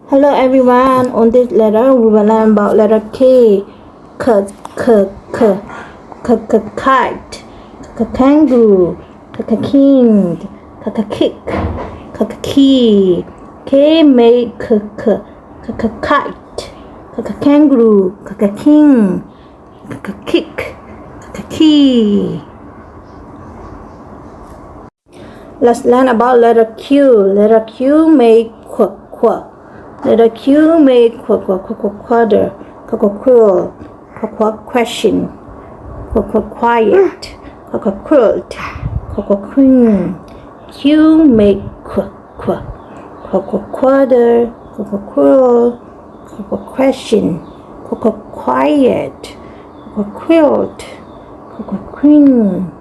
Hello everyone. On this letter, we will learn about letter K. K, k, k, k, k, kite. K, kangaroo. K, king. K, kick. K, key. K make k, k, k, kite. K, kangaroo. K, king. K, kick. K, key. Let's learn about letter Q. Letter Q make qu, qu. Letter Q make quarter, quill, question, quiet, quilt, queen. Q make quarter, quill, question, quiet, quilt, queen.